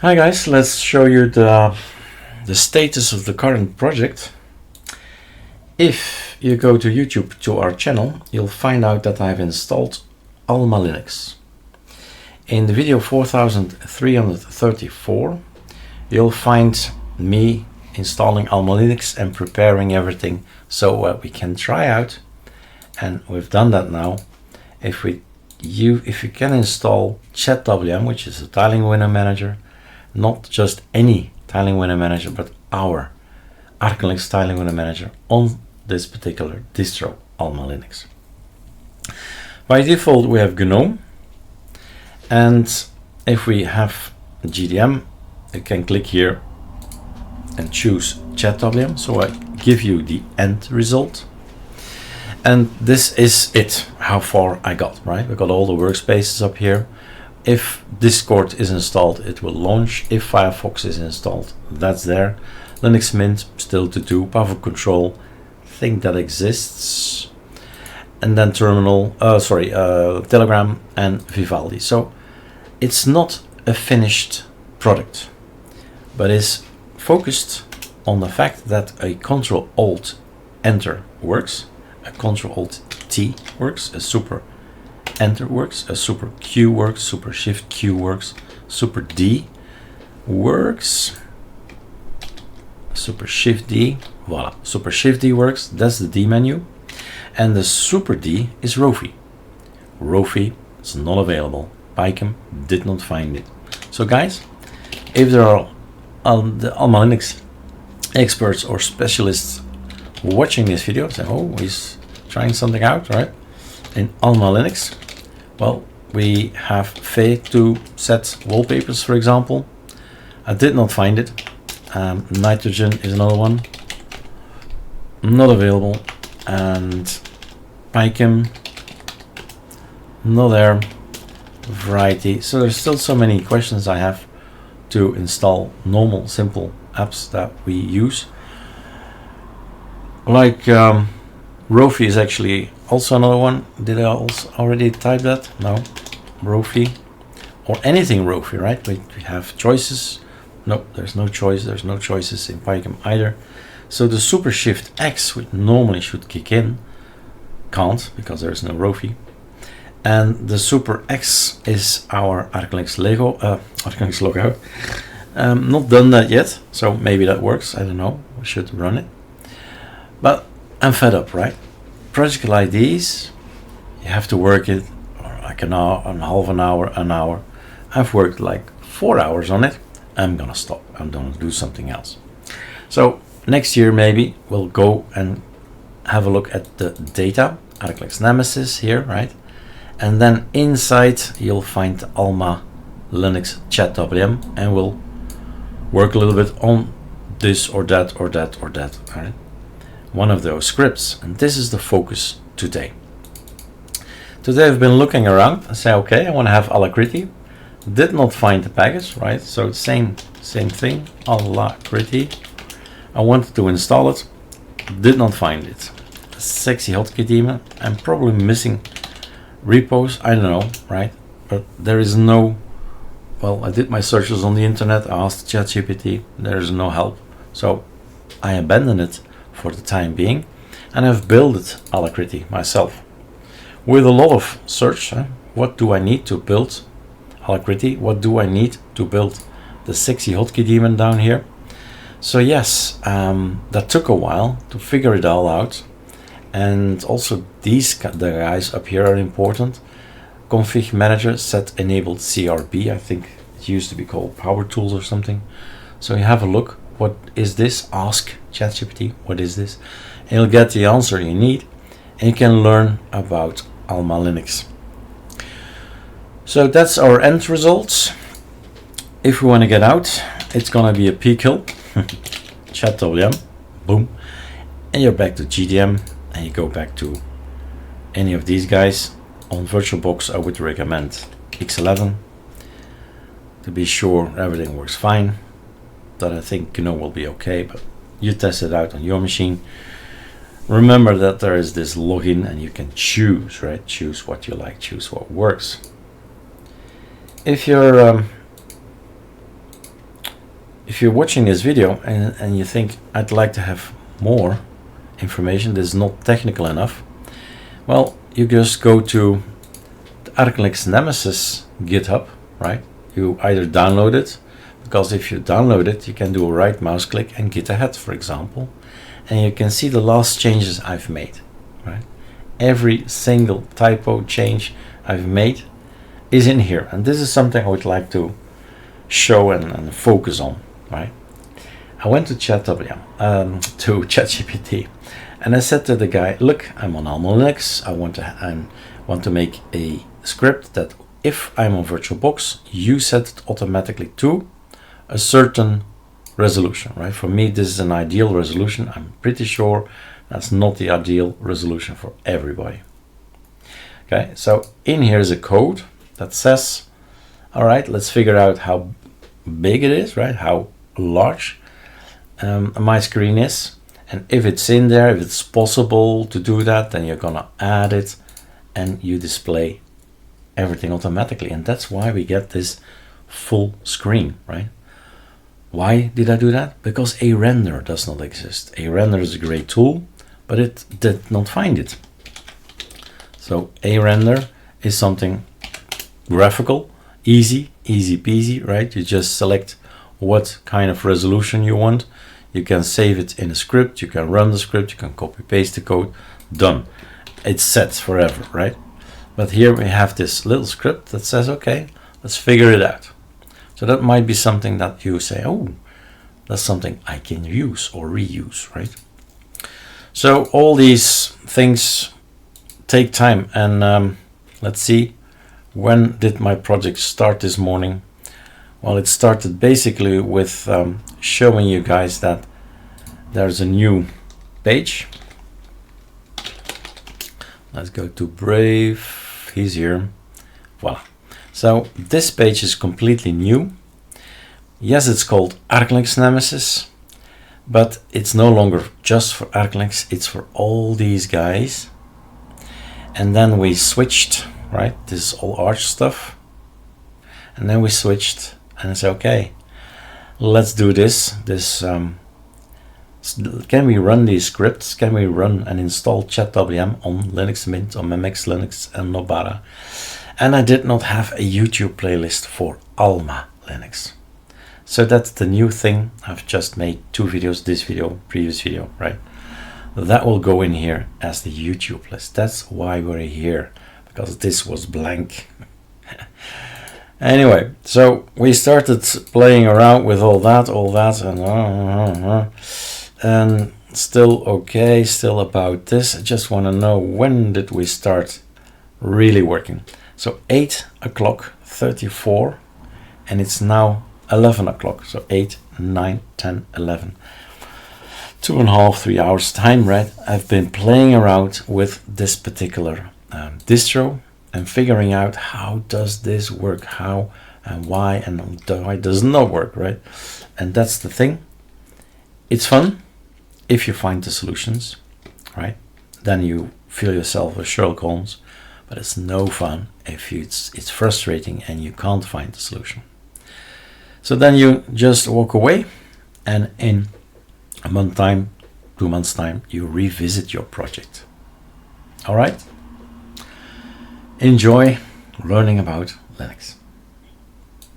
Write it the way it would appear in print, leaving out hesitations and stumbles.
Hi guys, let's show you the status of the current project. If you go to YouTube to our channel, you'll find out that I've installed Almalinux. In the video 4334, you'll find me installing Almalinux and preparing everything so we can try out. And we've done that now. If you can install Chadwm, which is a tiling window manager, not just any tiling window manager, but our ArcoLinux tiling window manager on this particular distro, Almalinux. By default, we have GNOME, and if we have GDM, you can click here and choose Chadwm. So I give you the end result. And this is it, how far I got, right? We got all the workspaces up here. If Discord is installed, it will launch. If Firefox is installed, that's there. Linux Mint still to do. Powerful Control, think that exists. And then Telegram and Vivaldi. So it's not a finished product, but is focused on the fact that a Ctrl-Alt-Enter works, a Ctrl-Alt-T works, a Super Enter works, a Super Q works, Super Shift Q works, Super D works, Super Shift D, voila, Super Shift D works, that's the D menu, and the Super D is Rofi. Rofi is not available. Pycom did not find it. So guys, if there are the Almalinux experts or specialists watching this video, say, oh, he's trying something out, right? In Almalinux, well, we have Fay to set wallpapers, for example. I did not find it. Nitrogen is another one, not available, and Pycom, not there. Variety. So there's still so many questions I have to install normal, simple apps that we use. Like Rofi is actually also another one. Did I also already type that? No. Rofi or anything Rofi, right? We have choices. No, there's no choice. There's no choices in Pycom either. So the Super Shift X, which normally should kick in, can't because there's no Rofi. And the Super X is our ArcoLinux ArcoLinux logo. Not done that yet, so maybe that works. I don't know. We should run it. But I'm fed up, right? Project IDs, you have to work it like an hour, half an hour. I've worked like 4 hours on it. I'm gonna stop. I'm gonna do something else. So next year maybe we'll go and have a look at the data, ArcoLinux Nemesis here, right? And then inside you'll find Almalinux Chadwm, and we'll work a little bit on this or that or that or that, right? One of those scripts, and this is the focus today. Today I've been looking around and say, okay, I want to have Alacrity. Did not find the package, right? So same thing, Alacrity. I wanted to install it, did not find it. Sexy hotkey daemon. I'm probably missing repos, I don't know, right? But there is no, well, I did my searches on the internet, I asked ChatGPT, there is no help. So I abandoned it for the time being, and I've built Alacrity myself with a lot of search. What do I need to build Alacrity? What do I need to build the sexy hotkey daemon down here? So yes, that took a while to figure it all out. And also the guys up here are important. Config manager set enabled CRB. I think it used to be called Power Tools or something. So you have a look. What is this? Ask ChatGPT, what is this? And you'll get the answer you need, and you can learn about Almalinux. So that's our end results. If we want to get out, it's gonna be a p-kill, Chadwm, boom, and you're back to GDM, and you go back to any of these guys. On VirtualBox, I would recommend X11 to be sure everything works fine. That I think will be okay, but you test it out on your machine. Remember that there is this login, and you can choose, right? Choose what you like, choose what works. If you're if you're watching this video and you think I'd like to have more information, this is not technical enough, well, you just go to the ArcoLinux Nemesis GitHub, right? You either download it, because if you download it, you can do a right mouse click and git ahead, for example, and you can see the last changes I've made, right? Every single typo change I've made is in here, and this is something I would like to show and focus on, right? I went to ChatWM, to ChatGPT, and I said to the guy, look, I'm on Almalinux, I want to make a script that if I'm on VirtualBox, you set it automatically to a certain resolution, right? For me, this is an ideal resolution. I'm pretty sure that's not the ideal resolution for everybody. Okay, so in here is a code that says, all right, let's figure out how big it is, right? How large my screen is. And if it's in there, if it's possible to do that, then you're gonna add it and you display everything automatically. And that's why we get this full screen, right? Why did I do that? Because a render does not exist. A render is a great tool, but it did not find it. So a render is something graphical, easy peasy, right? You just select what kind of resolution you want. You can save it in a script, you can run the script, you can copy paste the code, done. It's set forever, right? But here we have this little script that says, okay, let's figure it out. So that might be something that you say, oh, that's something I can use or reuse, right? So all these things take time, and let's see, when did my project start this morning? Well, it started basically with showing you guys that there's a new page. Let's go to Brave, he's here, voila. So this page is completely new. Yes, it's called ArcoLinux Nemesis, but it's no longer just for ArcoLinux, it's for all these guys. And then we switched, right? This is all Arch stuff. And then we switched and I said, okay, let's do this. Can we run these scripts? Can we run and install ChadWM on Linux Mint, on MX Linux and Nobara? And I did not have a YouTube playlist for Almalinux. So that's the new thing. I've just made 2 videos, this video, previous video, right? That will go in here as the YouTube list. That's why we're here, because this was blank. Anyway, so we started playing around with all that, and still okay, still about this. I just want to know, when did we start really working? So 8 o'clock 34, and it's now 11 o'clock. So 8, 9, 10, 11. 2.5, 3 hours time, right? I've been playing around with this particular distro and figuring out how does this work, how and why, and why does not work, right? And that's the thing. It's fun if you find the solutions, right? Then you feel yourself a Sherlock Holmes. But it's no fun if it's frustrating and you can't find the solution. So then you just walk away, and in a month time, 2 months time, you revisit your project. All right? Enjoy learning about Linux.